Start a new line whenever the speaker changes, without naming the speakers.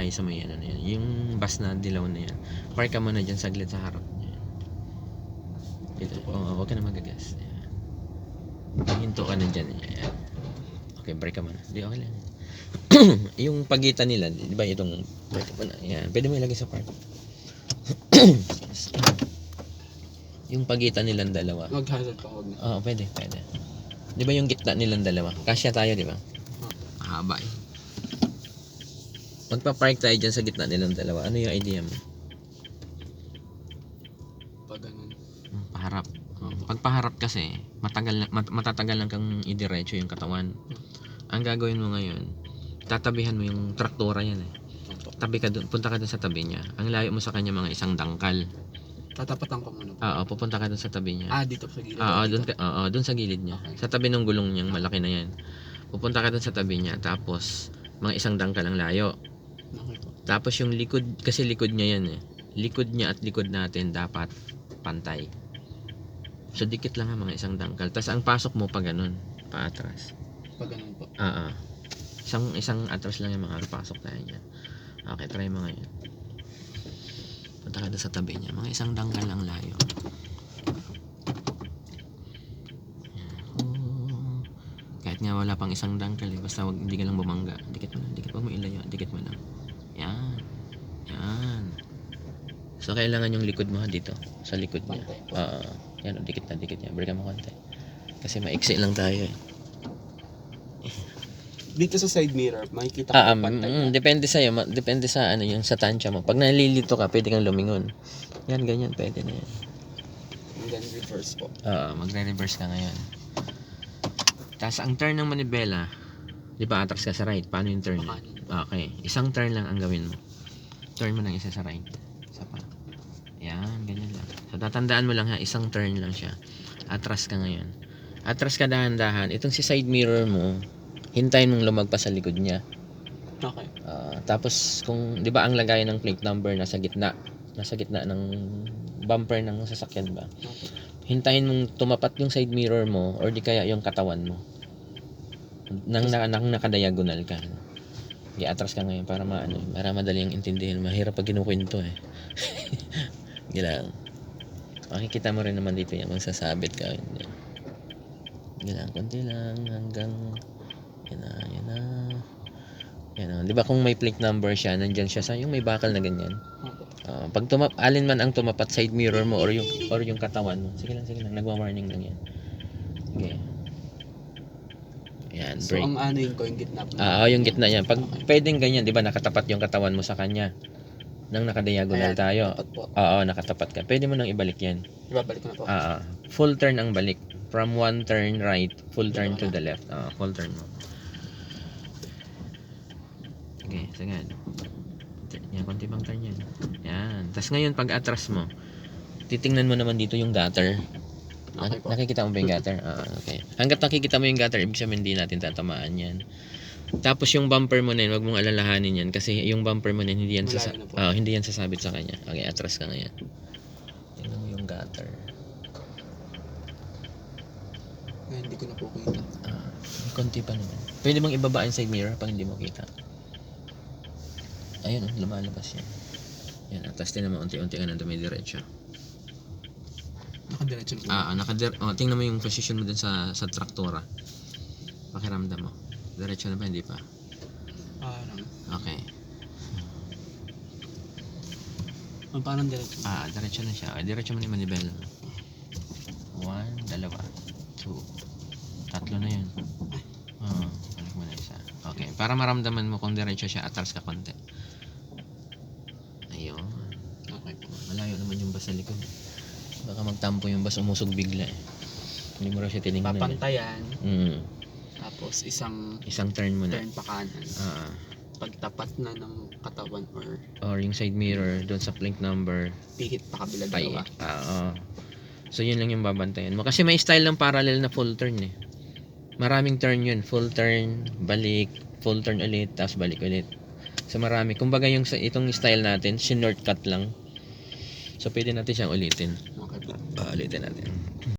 tayo sa may ano na yan. Yung bus na dilaw na yan. Park ka muna dyan saglit sa harap niya. Dito. Oo, huwag ka na magagas. Hinto ka na dyan. Yan. Okay, break ka muna. Di, okay lang. Yung pagitan nila, di ba itong break ka muna. Yan. Pwede mo ilagay sa park. Yung pagitan nilang dalawa.
Mag-hazard pa huwag na.
Oo, pwede. Di ba yung gitna nilang dalawa? Kasya tayo, di ba? Mahaba eh. Magpa-park tayo dyan sa gitna nilang dalawa. Ano yung idea mo?
Pag ganun.
Paharap. Pag paharap kasi, matatagal lang kang idiretso yung katawan. Ang gagawin mo ngayon, tatabihan mo yung traktora yan eh. Tabi ka dun, punta ka dun sa tabi niya. Ang layo mo sa kanya mga isang dangkal.
Tatapatan ko muna.
Oo, pupunta ka dun sa tabi niya.
Dito sa gilid.
Dun sa gilid niya.
Okay.
Sa tabi ng gulong niyang malaki na yan. Pupunta ka dun sa tabi niya, tapos mga isang dangkal ang layo.
Okay po.
Tapos yung likod, kasi likod niya yan eh. Likod niya at likod natin dapat pantay. So dikit lang mga isang dangkal. Tapos ang pasok mo pa ganun, paatras.
Pag ganun po.
Isang atras lang yung mga pasok tayo dyan. Okay, try mo ngayon. Punta ka doon sa tabi niya. Mga isang dangkal lang layo. Kahit nga wala pang isang dangkal eh. Basta hindi ka lang bumangga. Dikit mo lang. Huwag mo ilayo. Dikit mo lang. Yan. So kailangan yung likod mo dito. Sa likod niya. Yan, dikit na. Break mo konti. Kasi maiksi lang tayo eh.
Dito sa side mirror, makikita ko pantay.
Depende sa'yo. Depende sa ano yung sa tansya mo. Pag nalilito ka, pwede kang lumingon. Yan, ganyan. Pwede na yan.
And then reverse po.
Magre-reverse ka ngayon. Tapos ang turn ng manibela, di ba atras ka sa right? Paano yung turn? Okay. Isang turn lang ang gawin mo. Turn mo lang isa sa right. Isa pa. Yan, ganyan lang. So tatandaan mo lang ha, isang turn lang siya. Atras ka ngayon. Atras ka dahan-dahan. Itong si side mirror mo, hintayin mong lumagpas sa likod niya.
Okay.
Tapos kung 'di ba ang lagay ng plate number nasa gitna ng bumper ng sasakyan ba?
Okay.
Hintayin mong tumapat yung side mirror mo or di kaya yung katawan mo. Nang nakadiagonal ka. I-atras ka ngayon para para madali ang intindihin. Mahirap pag kinukwento eh. Gilang. Makikita mo rin naman dito yung magsasabit ka. Gilang, konti lang hanggang yan na. Di ba kung may plate number siya, nandyan siya sa yung may bakal na ganyan. Pag alin man ang tumapat side mirror mo or yung katawan mo. Sige lang. Nagwa-warning lang yan. Okay. Yan, break.
So ang anuin ko yung gitna po.
Yung gitna yan. Pag pwedeng ganyan, di ba nakatapat yung katawan mo sa kanya. Nang nakadiagonal tayo. Nakatapat ka. Pwede mo nang ibalik yan.
Ibabalik ko na po.
Full turn ang balik. From one turn right, full turn to the left. Full turn mo. Okay, sagad. Yan, konti pang turn yan. Yan. Tapos ngayon, pag atras mo, titingnan mo naman dito yung gutter. Nakikita mo ba yung gutter? Okay. Hanggat nakikita mo yung gutter, ibig sabihin hindi natin tatamaan yan. Tapos yung bumper mo na yun, huwag mong alalahanin yan. Kasi yung bumper mo na yun, hindi yan sasabit sa kanya. Okay, atras ka ngayon. Tingnan mo yung gutter.
Hindi ko na po kita.
Konti pa naman. Pwede bang ibaba yung side mirror pag hindi mo kita? Ayun, lumalabas yan. Yan, tapos tingnan mo, unti-unti ka na dumidiretso.
Nakadiretso na po.
Tingnan mo yung position mo dun sa traktora. Pakiramdam mo. Diretso na ba? Hindi pa? Okay.
Parang diretso.
Diretso na siya. Diretso mo na yung manibela. 1, 2, 3 na yun. Balik mo na isa. Okay. Para maramdaman mo kung diretso siya, atras ka konti. Ayun.
Okay po.
Malayo naman yung bus sa likod. Baka magtampo yung bus, umusog bigla eh. Hindi mo raw siya tinignan.
Papantayan. Tapos isang
turn mo na.
Turn pa kanan. Pagtapat na ng katawan
or yung side mirror doon sa plate number,
pihit pa kabila dalawa.
So yun lang yung babantayan mo. Kasi may style ng parallel na full turn eh. Maraming turn yun. Full turn, balik, full turn ulit, tapos balik ulit. So marami. Kumbaga yung itong style natin, shortcut lang. So pwede natin siyang ulitin.
Okay.
Ulitin natin.